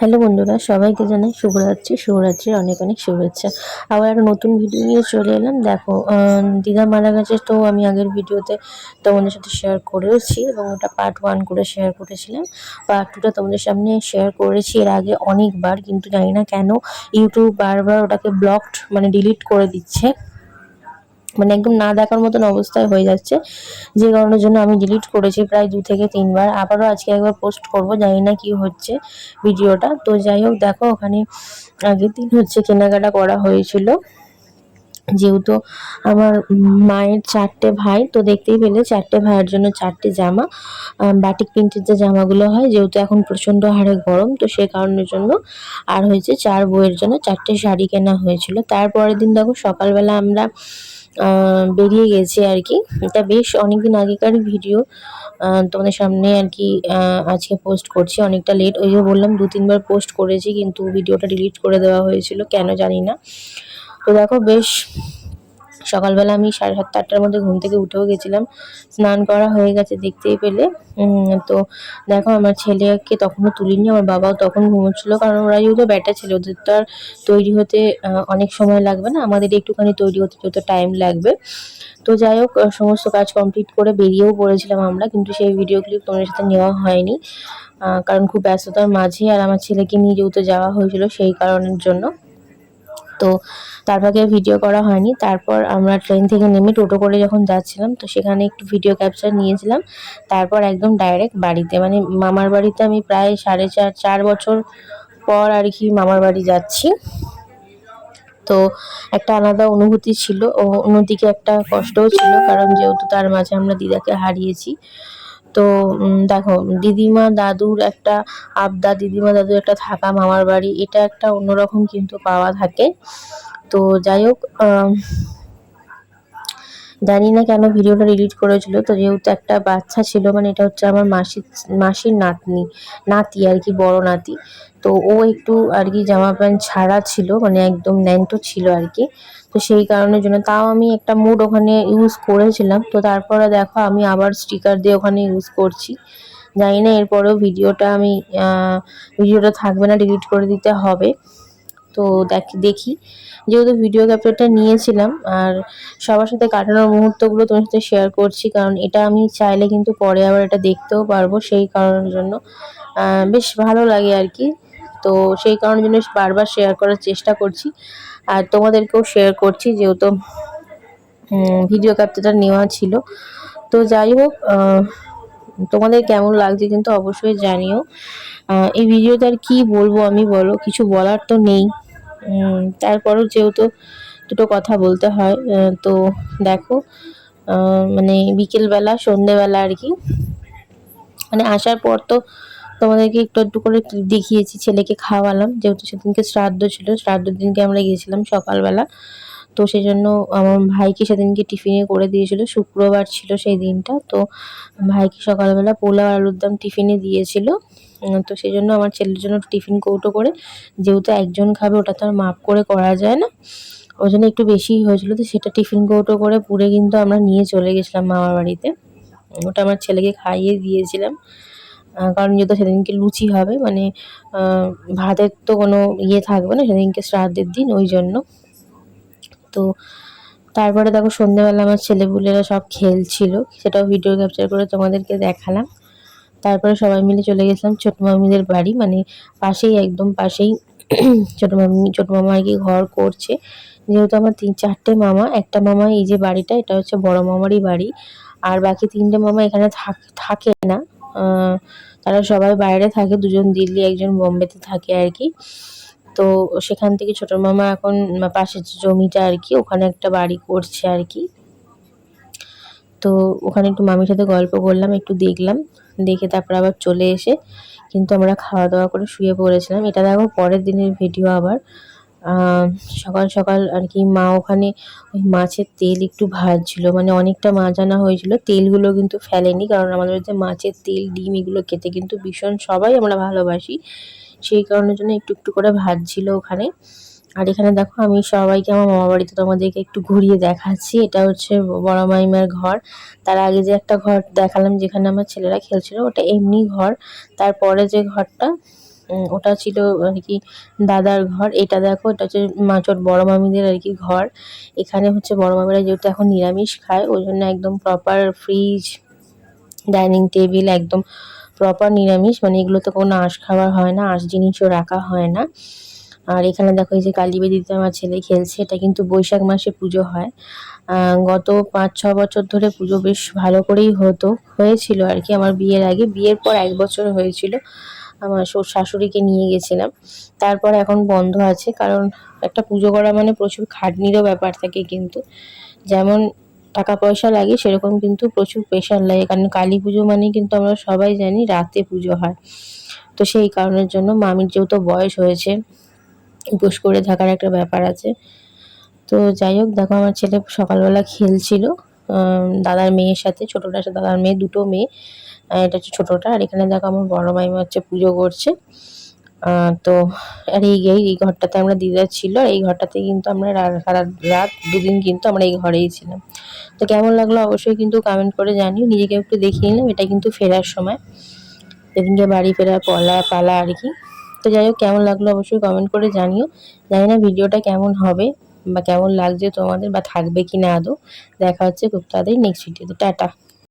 Hello বন্ধুরা, সবাইকে জানাই শুভরাত্রির অনেক অনেক শুভেচ্ছা। আবার একটা নতুন ভিডিও নিয়ে চলে এলাম। দেখো, দিদা মারা গেছে, তো আমি আগের ভিডিওতে তোমাদের সাথে শেয়ার করেওছি এবং ওটা পার্ট 1 করে শেয়ার করেছিলাম। পার্ট 2টা তোমাদের সামনে শেয়ার করেছি এর আগে অনেকবার, কিন্তু জানি না কেন ইউটিউব বারবার ওটাকে ব্লকড মানে ডিলিট করে দিচ্ছে, মানে একদম না দেখার মতন অবস্থায় হয়ে যাচ্ছে, যে কারণের জন্য আমি ডিলিট করেছি প্রায় 2 থেকে 3 বার। আবারও আজকে একবার পোস্ট করব, জানি না কি হচ্ছে ভিডিওটা। তো যাই হোক, দেখো ওখানে আগের দিন কেনাকাটা করা হয়েছিল, যেহেতু আমার মায়ের 4টে ভাই, তো দেখতেই পেলে 4টে ভাইয়ের জন্য 4টে জামা, বাটিক প্রিন্টের যে জামাগুলো হয়, যেহেতু এখন প্রচণ্ড হারে গরম, তো সে কারণের জন্য আর হয়েছে 4 বউয়ের জন্য 4টে শাড়ি কেনা হয়েছিল। তারপরের দিন দেখো সকালবেলা আমরা বেরিয়ে গেছি আর কি। এটা বেশ অনেকদিন আগেকার ভিডিও, তোমাদের সামনে আর কি আজকে পোস্ট করছি। অনেকটা লেট, ওই যে বললাম 2-3 বার পোস্ট করেছি, কিন্তু ভিডিওটা ডিলিট করে দেওয়া হয়েছিল, কেন জানি না। তো দেখো বেশ সকালবেলা আমি 7:30-8টার মধ্যে ঘুম থেকে উঠেও গেছিলাম, স্নান করা হয়ে গেছে দেখতেই পেলে। তো দেখো আমার ছেলেকে তখনও তুলিনি, আমার বাবাও তখন ঘুমোচ্ছিল, কারণ ওরা যেহেতু ব্যাটা ছেলে, ওদের তো আর তৈরি হতে অনেক সময় লাগবে না, আমাদের একটুখানি তৈরি হতে যত টাইম লাগবে। তো যাই হোক, সমস্ত কাজ কমপ্লিট করে বেরিয়েও পড়েছিলাম আমরা, কিন্তু সেই ভিডিও ক্লিপ তোমাদের সাথে নেওয়া হয়নি, কারণ খুব ব্যস্ততার মাঝে আর আমার ছেলেকে নিয়ে যেহেতু যাওয়া হয়েছিল সেই কারণের জন্য। তো তার ভাগে ভিডিও করা হয়নি। তারপর আমরা ট্রেন থেকে নেমে টোটো করে যখন যাচ্ছিলাম, তো সেখানে একটু ভিডিও ক্যাপচার নিয়েছিলাম। তারপর একদম ডাইরেক্ট বাড়িতে, মানে মামার বাড়িতে আমি প্রায় 4.5 বছর পর আর কি মামার বাড়ি যাচ্ছি। তো একটা আলাদা অনুভূতি ছিল, ও অন্যদিকে একটা কষ্টও ছিল, কারণ যেহেতু তার মাঝে আমরা দিদাকে হারিয়েছি। তো দেখো দিদিমা দাদুর একটা আবদার, দিদিমা দাদুর একটা থাকা মামার বাড়ি, এটা একটা অন্যরকম কিন্তু পাওয়া থাকে। তো যাই হোক, জানি না কেন ভিডিওটা ডিলিট করেছিল। তো যেহেতু একটা বাচ্চা ছিল, মানে এটা হচ্ছে আমার মাসির নাতি আর কি, বড় নাতি। তো ও একটু আর কি জামা প্যান্ট ছাড়া ছিল, মানে একদম ন্যান্টো ছিল আর কি। তো সেই কারণের জন্য তাও আমি একটা মুড ওখানে ইউজ করেছিলাম। তো তারপরে দেখো আমি আবার স্টিকার দিয়ে ওখানে ইউজ করছি। জানি না এরপরেও ভিডিওটা থাকবে না, ডিলিট করে দিতে হবে। তো দেখি, যেহেতু ভিডিও ক্যাপচারটা নিয়েছিলাম আর সবার সাথে কাটানোর মুহূর্তগুলো তোমার সাথে শেয়ার করছি, কারণ এটা আমি চাইলে কিন্তু পরে আবার এটা দেখতেও পারবো, সেই কারণের জন্য বেশ ভালো লাগে আর কি। তো সেই কারণের জন্য বারবার শেয়ার করার চেষ্টা করছি, আর তোমাদেরকেও শেয়ার করছি, যেহেতু ভিডিও ক্যাপচারটা নেওয়া ছিল। তো যাই হোক, তোমাদের কেমন লাগছে কিন্তু অবশ্যই জানিও। এই ভিডিওতে আর কি বলবো আমি, বলো, কিছু বলার তো নেই। তারপরেও যেহেতু দুটো কথা বলতে হয়, তো দেখো, মানে বিকেলবেলা সন্ধেবেলা আর কি, মানে আসার পর তো তোমাদেরকে একটু একটু করে ক্লিপ দেখিয়েছি, ছেলেকে খাওয়ালাম, যেহেতু সেদিনকে শ্রাদ্ধ ছিল, শ্রাদ্ধের দিনকে আমরা গিয়েছিলাম সকালবেলা। তো সেই জন্য আমার ভাইকে সেদিনকে টিফিনে করে দিয়েছিল, শুক্রবার ছিল সেই দিনটা। তো ভাইকে সকালবেলা পোলাও আর আলুর দম টিফিনে দিয়েছিল। তো সেই জন্য আমার ছেলের জন্য টিফিন কৌটো করে, যেহেতু একজন খাবে ওটা তো আর মাপ করে করা যায় না, ওই জন্য একটু বেশিই হয়েছিল, তো সেটা টিফিন কৌটো করে পুরে কিন্তু আমরা নিয়ে চলে গেছিলাম মামার বাড়িতে। ওটা আমার ছেলেকে খাইয়ে দিয়েছিলাম, কারণ যেহেতু সেদিনকে লুচি হবে, মানে ভাতের তো কোনো ইয়ে থাকবে না সেদিনকে, শ্রাদ্ধের দিন, ওই জন্য। তো তারপরে দেখো সন্ধ্যেবেলা আমার ছেলেপুলেরা সব খেলছিল, সেটাও ভিডিও ক্যাপচার করে তোমাদেরকে দেখালাম। তারপরে সবাই মিলে চলে গেছিলাম ছোট মামিদের বাড়ি, মানে পাশেই, একদম পাশেই ছোট মামা আর কি ঘর করছে। যেহেতু আমার 3-4টে মামা, একটা মামা এই যে বাড়িটা, এটা হচ্ছে বড় মামারই বাড়ি, আর বাকি 3টে মামা এখানে থাকে না। তারা সবাই বাইরে থাকে, 2জন দিল্লি, একজন বোম্বেতে থাকে আর কি। তো সেখান থেকে ছোট মামা এখন পাশের যে জমিটা আর কি, ওখানে একটা বাড়ি করছে আর কি। তো ওখানে একটু মামির সাথে গল্প করলাম, একটু দেখলাম, দেখে তারপর আবার চলে এসে কিন্তু আমরা খাওয়া দাওয়া করে শুয়ে পড়েছিলাম। এটা দেখো পরের দিনের ভিডিও আবার। সকাল সকাল আর কি মা ওখানে ওই মাছের তেল একটু ভাজছিল, মানে অনেকটা মাছ আনা হয়েছিল, তেলগুলো কিন্তু ফেলেনি, কারণ আমাদের হচ্ছে মাছের তেল ডিম এগুলো খেতে কিন্তু ভীষণ সবাই আমরা ভালোবাসি, সেই কারণের জন্য একটু একটু করে ভাজছিল ওখানে। আর এখানে দেখো আমি সবাইকে আমার মামা বাড়িতে তোমাদেরকে একটু ঘুরিয়ে দেখাচ্ছি, এটা হচ্ছে বড় মাইমার ঘর। তার আগে যে একটা ঘর দেখালাম যেখানে আমার ছেলেরা খেলছিল, ওটা এমনি ঘর। তারপরে যে ঘরটা ওটা ছিল আর কি দাদার ঘর। এটা দেখো, এটা হচ্ছে মাচট বড় মামিদের আর কি ঘর। এখানে হচ্ছে বড় মামিরা যেহেতু এখন নিরামিষ খায়, ওই জন্য একদম প্রপার ফ্রিজ, ডাইনিং টেবিল একদম প্রপার নিরামিষ, মানে এগুলোতে কোনো আঁশ খাওয়া হয় না, আঁশ জিনিসও রাখা হয় না। আর এখানে দেখো এই যে কালী বেদিতে আমার ছেলে খেলছে, এটা কিন্তু বৈশাখ মাসে পুজো হয়। গত ৫-৬ বছর ধরে পুজো বেশ ভালো করেই হয়েছিল আর কি আমার বিয়ের আগে। বিয়ের পর ১ বছর হয়েছিল, আমার শাশুড়িকে নিয়ে গেছিলাম। তারপর এখন বন্ধ আছে, কারণ একটা পুজো করা মানে প্রচুর খাটনিরও ব্যাপার থাকে কিন্তু। যেমন টাকা পয়সা লাগে, সেরকম কিন্তু প্রচুর প্রেশার লাগে, কারণ কালী পুজো মানে কিন্তু আমরা সবাই জানি রাতে পুজো হয়। তো সেই কারণের জন্য মামির যেহেতু বয়স হয়েছে, উপোস করে থাকার একটা ব্যাপার আছে। তো যাই হোক, দেখো আমার ছেলে সকালবেলা খেলছিল দাদার মেয়ের সাথে, ছোটটার সাথে, দাদার মেয়ে, দুটো মেয়ে। এটা হচ্ছে ছোটটা। আর এখানে দেখো আমার বড় মাইমা হচ্ছে পুজো করছে। তো আর এই ঘরটাতে আমরা দিদা ছিল, আর এই ঘরটাতে কিন্তু আমরা সারা রাত ২ দিন কিন্তু আমরা এই ঘরেই ছিলাম। তো কেমন লাগলো অবশ্যই কিন্তু কমেন্ট করে জানিও। নিজেকে একটু দেখিয়ে নিলাম, এটা কিন্তু ফেরার সময়, যেদিনকে বাড়ি ফেরার পালা আর কি। তো যাই হোক, কেমন লাগলো অবশ্যই কমেন্ট করে জানিও। জানি না ভিডিওটা কেমন হবে বা কেমন লাগছে তোমাদের, বা থাকবে কিনা আদৌ। দেখা হচ্ছে খুব তাড়াতাড়ি নেক্সট ভিডিওতে। টাটা।